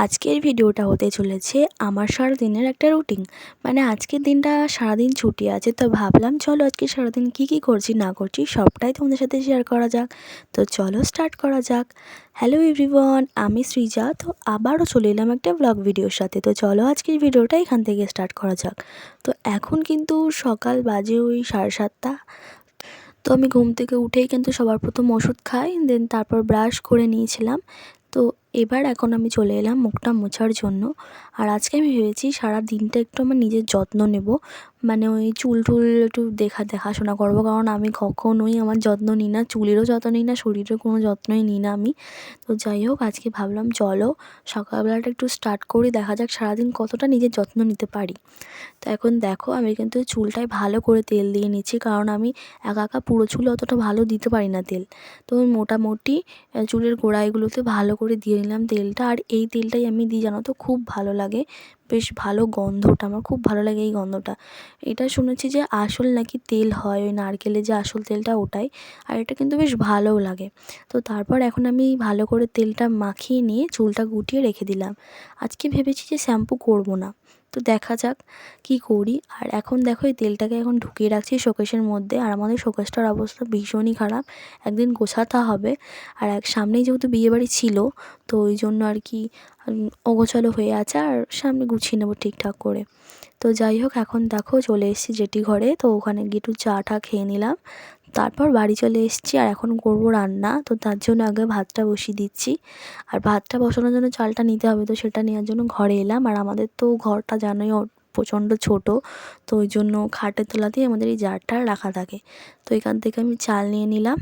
আজকের ভিডিওটা হতে চলেছে আমার সারাদিনের একটা রুটিন। মানে আজকের দিনটা সারাদিন ছুটি আছে, তো ভাবলাম চলো আজকে সারাদিন কী কী করছি না করছি সবটাই তোমাদের সাথে শেয়ার করা যাক। তো চলো স্টার্ট করা যাক। হ্যালো এভরিওয়ান, আমি সৃজা। তো আবারও চলে এলাম একটা ব্লগ ভিডিওর সাথে। তো চলো আজকের ভিডিওটা এখান থেকে স্টার্ট করা যাক। তো এখন কিন্তু সকাল বাজে ওই 7:30। তো আমি ঘুম থেকে উঠেই কিন্তু সবার প্রথম ওষুধ খাই, দেন তারপর ব্রাশ করে নিয়েছিলাম। তো এবার এখন আমি চলে এলাম মুখটা মোছার জন্য। আর আজকে আমি ভেবেছি সারা দিনটা একটু আমার নিজের যত্ন নেব, মানে ওই চুল টুল একটু দেখাশোনা করবো, কারণ আমি কখনোই আমার যত্ন নিই না, চুলেরও যত্ন নিই না, শরীরের কোনো যত্নই নিই না আমি। তো যাই হোক, আজকে ভাবলাম চলো সকালবেলাটা একটু স্টার্ট করি, দেখা যাক সারাদিন কতটা নিজের যত্ন নিতে পারি। তো এখন দেখো আমি কিন্তু চুলটায় ভালো করে তেল দিয়ে নিচ্ছি, কারণ আমি একা একা পুরো চুলে অতটা ভালো দিতে পারি না তেল। তো আমি মোটামুটি চুলের গোড়াইগুলোতে ভালো করে দিয়ে নিলাম তেলটা। আর এই তেলটাই আমি দিই, জানো তো, খুব ভালো লাগে, বেশ ভালো গন্ধটা, আমার খুব ভালো লাগে এই গন্ধটা। এটা শুনেছি যে আসল নাকি তেল হয়, ওই নারকেলের যে আসল তেলটা ওটাই। আর এটা কিন্তু বেশ ভালোও লাগে। তো তারপর এখন আমি ভালো করে তেলটা মাখিয়ে নিয়ে চুলটা গুটিয়ে রেখে দিলাম। আজকে ভেবেছি যে শ্যাম্পু করব না, তো দেখা যাক কি করি। আর এখন দেখো এই তেলটাকে এখন ঢুকিয়ে রাখছি শোকেসের মধ্যে। আর আমাদের শোকেসটার অবস্থা ভীষণই খারাপ, একদিন গোছাতে হবে। আর সামনেই যেহেতু বিয়েবাড়ি ছিল, তো ওই জন্য আর কি অগোছালো হয়ে আছে, আর সামনে গুছিয়ে নেবো ঠিকঠাক করে। তো যাই হোক, এখন দেখো চলে এসেছি জেঠি ঘরে। তো ওখানে গিয়ে একটু চা টা খেয়ে নিলাম, তারপর বাড়ি চলে এসেছি। আর এখন করবো রান্না, তো তার জন্য আগে ভাতটা বসিয়ে দিচ্ছি। আর ভাতটা বসানোর জন্য চালটা নিতে হবে, তো সেটা নেওয়ার জন্য ঘরে এলাম। আর আমাদের তো ঘরটা জানোই প্রচণ্ড ছোট, তো ওই জন্য খাটের তলাতেই আমাদের এই জারটা রাখা থাকে। তো এখান থেকে আমি চাল নিয়ে নিলাম,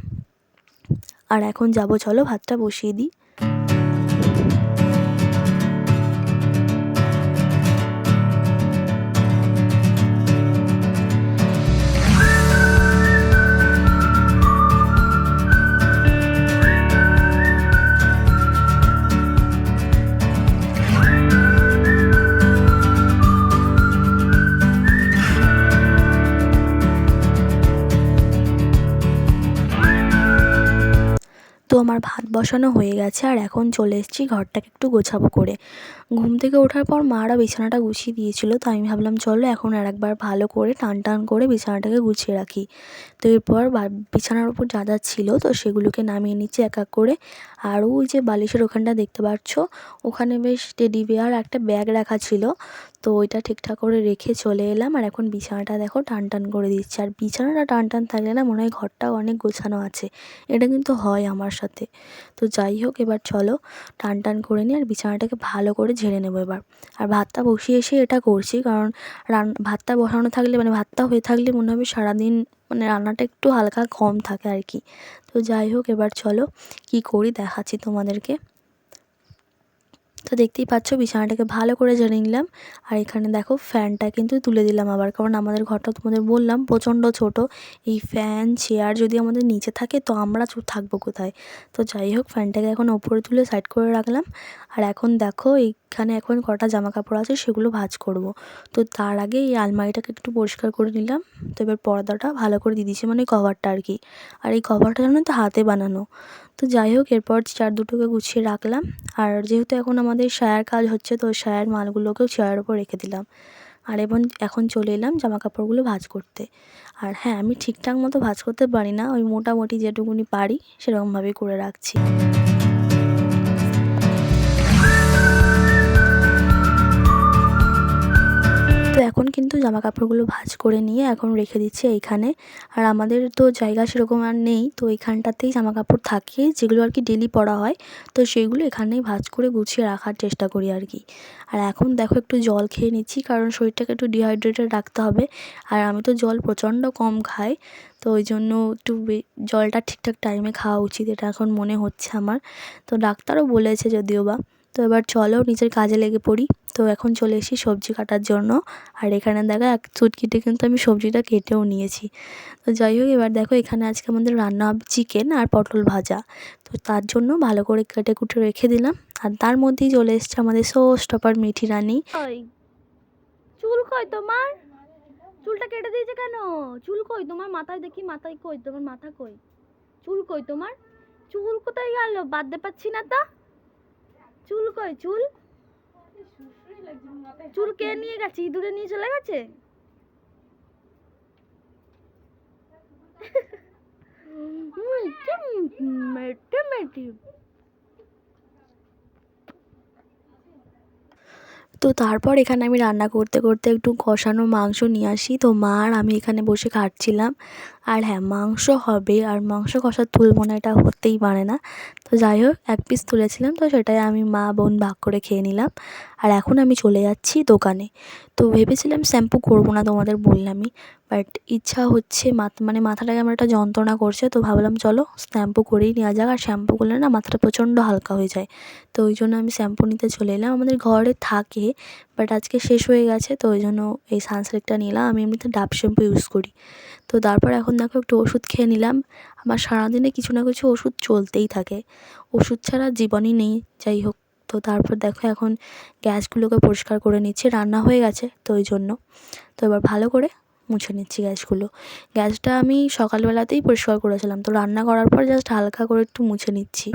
আর এখন যাবো, চলো ভাতটা বসিয়ে দিই। তো আমার ভাত বসানো হয়ে গেছে, আর এখন চলে এসেছি ঘরটাকে একটু গোছাবো করে। ঘুম থেকে ওঠার পর মারা বিছানাটা গুছিয়ে দিয়েছিল, তো আমি ভাবলাম চলো এখন আর একবার ভালো করে টান টান করে বিছানাটাকে গুছিয়ে রাখি। তো এরপর বিছানার ওপর যা যা ছিল তো সেগুলোকে নামিয়ে নিচ্ছি এক এক করে। আর ওই যে বালিশের ওখানটা দেখতে পাচ্ছ, ওখানে বেশ টেডি বিয়ার একটা ব্যাগ রাখা ছিল, তো ওইটা ঠিকঠাক করে রেখে চলে এলাম। আর এখন বিছানাটা দেখো টান টান করে দিচ্ছি। আর বিছানাটা টান টান থাকলে না মনে হয় ঘরটাও অনেক গোছানো আছে, এটা কিন্তু হয় আমার সাথে। তো যাই হোক, এবার চলো টান টান করে নিই আর বিছানাটাকে ভালো করে ঝেড়ে নেবো এবার। আর ভাতটা বসিয়ে এসে এটা করছি, কারণ ভাতটা বসানো থাকলে, মানে ভাতটা হয়ে থাকলে মনে হবে সারাদিন মানে রান্নাটা একটু হালকা কম থাকে আর কি। তো যাই হোক, এবার চলো কি করি দেখাচ্ছি তোমাদেরকে। তো দেখতেই পাচ্ছ বিছানাটাকে ভালো করে ঝেড়ে নিলাম। আর এখানে দেখো ফ্যানটা কিন্তু তুলে দিলাম আবার, কারণ আমাদের ঘরটা তোমাদের বললাম প্রচণ্ড ছোট। এই ফ্যান চেয়ার যদি আমাদের নিচে থাকে তো আমরা থাকবো কোথায়। তো যাই হোক, ফ্যানটাকে এখন ওপরে তুলে সাইড করে রাখলাম। আর এখন দেখো এইখানে এখন কটা জামা কাপড় আছে সেগুলো ভাঁজ করব। তো তার আগে এই আলমারিটাকে একটু পরিষ্কার করে নিলাম। তো এবার পর্দাটা ভালো করে দিয়ে দিয়েছি, মানে কভারটা আর কি। আর এই কভারটা জানো তো হাতে বানানো। তো যাই হোক, এরপর চেয়ার দুটোকে গুছিয়ে রাখলাম। আর যেহেতু এখন আমাদের সায়ার কাজ হচ্ছে, তো সায়ার মালগুলোকেও চেয়ারের ওপর রেখে দিলাম। আর এখন চলে এলাম জামা কাপড়গুলো ভাঁজ করতে। আর হ্যাঁ, আমি ঠিকঠাক মতো ভাঁজ করতে পারি না, ওই মোটামুটি যেটুকুনি পারি সেরকমভাবেই করে রাখছি। তো এখন কিন্তু জামা কাপড়গুলো ভাঁজ করে নিয়ে এখন রেখে দিচ্ছি এইখানে। আর আমাদের তো জায়গা সেরকম আর নেই, তো এইখানটাতেই জামা কাপড় থাকে যেগুলো আর কি ডেলি পরা হয়, তো সেইগুলো এখানেই ভাঁজ করে গুছিয়ে রাখার চেষ্টা করি আর কি। আর এখন দেখো একটু জল খেয়ে নিচ্ছি, কারণ শরীরটাকে একটু ডিহাইড্রেটেড রাখতে হবে। আর আমি তো জল প্রচণ্ড কম খাই, তো ওই জন্য একটু জলটা ঠিকঠাক টাইমে খাওয়া উচিত, এটা এখন মনে হচ্ছে আমার। তো ডাক্তারও বলেছে যদিও বা। তো এবার চলো নিজের কাজে লেগে পড়ি। তো এখন চলে এসেছি সবজি কাটার জন্য। আর এখানে দেখো এক চুটকিতে কিন্তু আমি সবজিটা কেটেও নিয়েছি। তো যাই হোক, এবার দেখো এখানে আজকে আমাদের রান্না হবে চিকেন আর পটল ভাজা। তো তার জন্য ভালো করে কেটে কুটে রেখে দিলাম। আর তার মধ্যেই চলে এসছে আমাদের শো স্টপার মিঠি রানী। চুল কই তোমার? চুলটা কেটে দিয়েছে কেন? চুল কই তোমার? মাথায় দেখি, মাথায় কই তোমার? মাথা কই? চুল কই তোমার? চুল কোথায় গেল? বাঁধতে পারছি না তো। চুল কই? চুল চুল কে নিয়ে গেছে? ইঁদুরে নিয়ে চলে গেছে। তো তারপর এখানে আমি রান্না করতে করতে একটু কষানো মাংস নিয়ে আসি। তো মা আর আমি এখানে বসে খাচ্ছিলাম। আর হ্যাঁ, মাংস হবে আর মাংস কষা তুলবো না, এটা হতেই পারে না। তো যাই হোক, এক পিস তুলেছিলাম, তো সেটাই আমি মা বোন ভাগ করে খেয়ে নিলাম। আর এখন আমি চলে যাচ্ছি দোকানে। তো ভেবেছিলাম শ্যাম্পু করবো না, তোমাদের বললামই, বাট ইচ্ছা হচ্ছে, মানে মাথাটাকে আমার একটা যন্ত্রণা করছে, তো ভাবলাম চলো শ্যাম্পু করেই নেওয়া যাক। আর শ্যাম্পু করলে না মাথাটা প্রচণ্ড হালকা হয়ে যায়। তো ওই জন্য আমি শ্যাম্পু নিতে চলে এলাম। আমাদের ঘরে থাকে, বাট আজকে শেষ হয়ে গেছে, তো ওই জন্য এই সানসিল্কটা নিলাম। আমি এমনিতে ডাব শ্যাম্পু ইউজ করি। তো তারপর এখন দেখো একটু ওষুধ খেয়ে নিলাম। আমার সারাদিনে কিছু না কিছু ওষুধ চলতেই থাকে, ওষুধ ছাড়া জীবনই নেই। যাই হোক, তো তারপর দেখো এখন গ্যাসগুলোকে পরিষ্কার করে নিচ্ছি, রান্না হয়ে গেছে তো ওই জন্য। তো এবার ভালো করে মুছে নিচ্ছি গ্যাসগুলো। গ্যাসটা আমি সকালবেলাতেই পরিষ্কার করেছিলাম, তো রান্না করার পর জাস্ট হালকা করে একটু মুছে নিচ্ছি।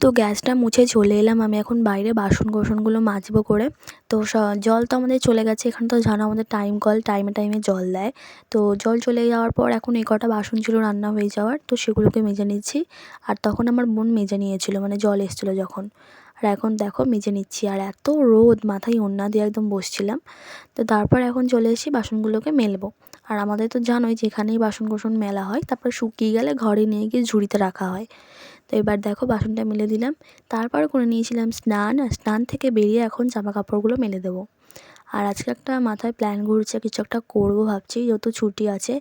তো গ্যাসটা মুছে চলে এলাম। আমি এখন বাইরে বাসন কোসনগুলো মাজবো করে। তো জল তো আমাদের চলে গেছে, এখানে তো জানো আমাদের টাইম কল, টাইমে টাইমে জল দেয়। তো জল চলে যাওয়ার পর এখন এই কটা বাসন ছিল রান্না হয়ে যাওয়ার, তো সেগুলোকে মেজে নিচ্ছি। আর তখন আমার বোন মেজে নিয়েছিল, মানে জল এসেছিলো যখন। আর এখন দেখো মেজে নিচ্ছি। আর এত রোদ, মাথায় ওড়না দিয়ে একদম বসছিলাম। তো তারপর এখন চলে এসেছি বাসনগুলোকে মেলবো। আর আমাদের তো জানোই যেখানেই বাসন কোসন মেলা হয়, তারপর শুকিয়ে গেলে ঘরে নিয়ে গিয়ে ঝুড়িতে রাখা হয়। তো এবার দেখো বাসনটা মেলে দিলাম। তারপর করে নিয়েছিলাম স্নান, আর স্নান থেকে বেরিয়ে এখন জামা কাপড়গুলো মেলে দেবো। আর আজকে একটা মাথায় প্ল্যান ঘুরছে, কিছু একটা করবো ভাবছি, যেহেতু ছুটি আছে।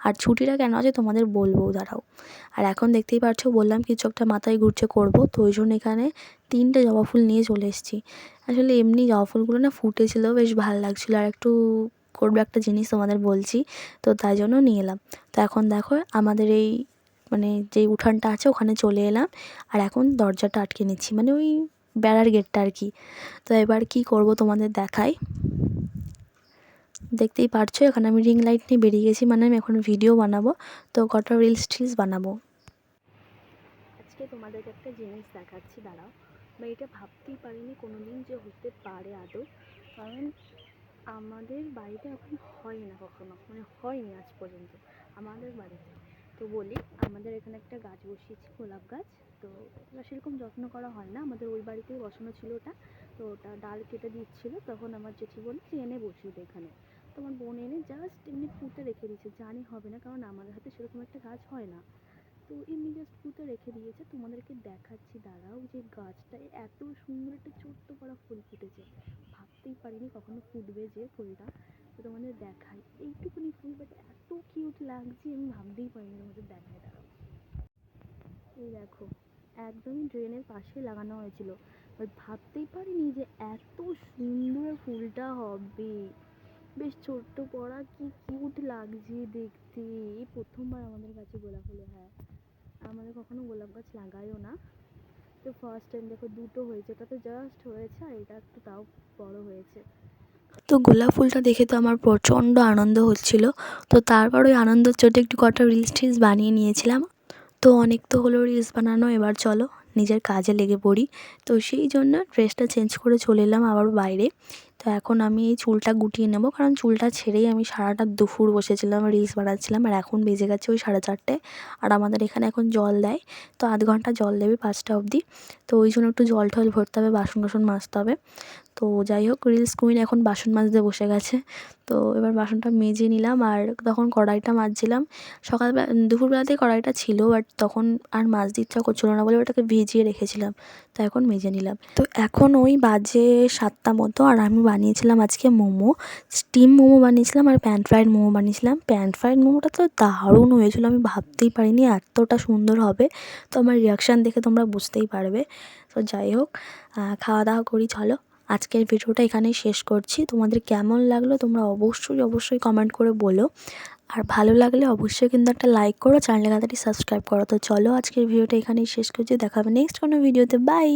আর ছুটিটা কেন আছে তোমাদের বলবো, দাঁড়াও। আর এখন দেখতেই পারছো, বললাম কিছু একটা মাথায় ঘুরছে করবো, তো ওই জন্য এখানে 3টে জবা ফুল নিয়ে চলে এসেছি। আসলে এমনি জবা ফুলগুলো না ফুটেছিল, বেশ ভালো লাগছিলো। আর একটু করবো একটা জিনিস তোমাদের বলছি, তো তাই জন্য নিয়ে এলাম। তো এখন দেখো আমাদের এই মানে যেই উঠানটা আছে ওখানে চলে এলাম। আর এখন দরজাটা আটকে নিচ্ছি, মানে ওই বেড়ার গেটটা আর কি। তো এবার কি করব তোমাদের দেখাই। দেখতেই পারছো এখানে আমি রিং লাইট নিয়ে বেরিয়ে গেছি, মানে আমি এখন ভিডিও বানাবো, তো কটা রিলস বানাবো। আজকে তোমাদেরকে একটা জিনিস দেখাচ্ছি, দাঁড়াও। বা এটা ভাবতেই পারিনি কোনো দিন যে হতে পারে আদৌ, কারণ আমাদের বাড়িতে এখন হয় না কখনো, মানে হয়নি আজ পর্যন্ত আমাদের বাড়িতে। তো বলি, আমাদের এখানে একটা গাছ বসিয়েছি, গোলাপ গাছ। তো ওটা সেরকম যত্ন করা হয় না, আমাদের ওই বাড়িতেই বসানো ছিল ওটা। তো ওটা ডাল কেটে দিচ্ছিলো, তখন আমার জেঠি বলে যে এনে বসিয়ে দে এখানে। তো আমার বোন এনে জাস্ট এমনি পুঁতে রেখে দিয়েছে, জানি হবে না, কারণ আমাদের হাতে সেরকম একটা গাছ হয় না। তো এমনি জাস্ট পুঁতে রেখে দিয়েছে। তোমাদেরকে দেখাচ্ছি, দাঁড়াও, যে গাছটায় এত সুন্দর একটা ছোট্ট করা ফুল ফুটেছে। ভাবতেই পারিনি কখনো ফুটবে যে ফুলটা। তো তোমাদের দেখাই, এইটুকুনি ফুল, বাট এত কিউট লাগছে, আমি ভাবতেই পারিনি। তোমাদের দেখাই, দাঁড়াও। এই দেখো, একদমই ড্রেনের পাশে লাগানো হয়েছিল, বাট ভাবতেই পারিনি যে এত সুন্দর ফুলটা হবে। বেশ ছোট্ট পড়া, কি কিউট লাগছে দেখতে। এই প্রথমবার আমাদের কাছে গোলাপ হলো। হ্যাঁ, আমাদের কখনো গোলাপ গাছ লাগাইও না, তো ফার্স্ট টাইম দেখো দুটো হয়েছে। এটা তো জাস্ট হয়েছে, আর এটা একটু তাও বড় হয়েছে। তো গোলাপ ফুলটা দেখে তো আমার প্রচণ্ড আনন্দ হচ্ছিল। তো তারপর ওই আনন্দের চোটে একটু কটা রিলস বানিয়ে নিয়েছিলাম। তো অনেক তো হলো রিলস বানানো, এবার চলো নিজের কাজে লেগে পড়ি। তো সেই জন্য ড্রেসটা চেঞ্জ করে চলে এলাম আবার বাইরে। তো এখন আমি এই চুলটা গুটিয়ে নেবো, কারণ চুলটা ছেড়েই আমি সারাটা দুপুর বসেছিলাম, রিলস বানাচ্ছিলাম। আর এখন বেজে গেছে ওই 4:30। আর আমাদের এখানে এখন জল দেয়, তো আধ ঘন্টা জল দেবে 5টা অবধি। তো ওই জন্য একটু জল টল ভরতে হবে, বাসন কোসন মাজতে হবে। তো যাই হোক, রিলস কুইন এখন বাসন মাজতে বসে গেছে। তো এবার বাসনটা মেজে নিলাম, আর তখন কড়াইটা মাজছিলাম। সকালবেলা দুপুরবেলাতেই কড়াইটা ছিল, বাট তখন আর মাজতে ইচ্ছা করছিলো না বলে ওটাকে ভিজিয়ে রেখেছিলাম। তো এখন মেজে নিলাম। তো এখন ওই বাজে 7টা মতো, আর আমি বানিয়েছিলাম আজকে মোমো। স্টিম মোমো বানিয়েছিলাম আর প্যান ফ্রাইড মোমো বানিয়েছিলাম। প্যান ফ্রাইড মোমোটা তো দারুণ হয়েছিল, আমি ভাবতেই পারিনি এতটা সুন্দর হবে। তো আমার রিয়াকশান দেখে তোমরা বুঝতেই পারবে। তো যাই হোক, খাওয়া দাওয়া করি চলো। আজকের ভিডিওটা এখানেই শেষ করছি। তোমাদের কেমন লাগলো তোমরা অবশ্যই কমেন্ট করে বলো। আর ভালো লাগলে অবশ্যই কিন্তু একটা লাইক করো, চ্যানেলে তাড়াতাড়ি সাবস্ক্রাইব করো। তো চলো আজকের ভিডিওটা এখানেই শেষ করছি, দেখা হবে নেক্সট কোনো ভিডিওতে, বাই।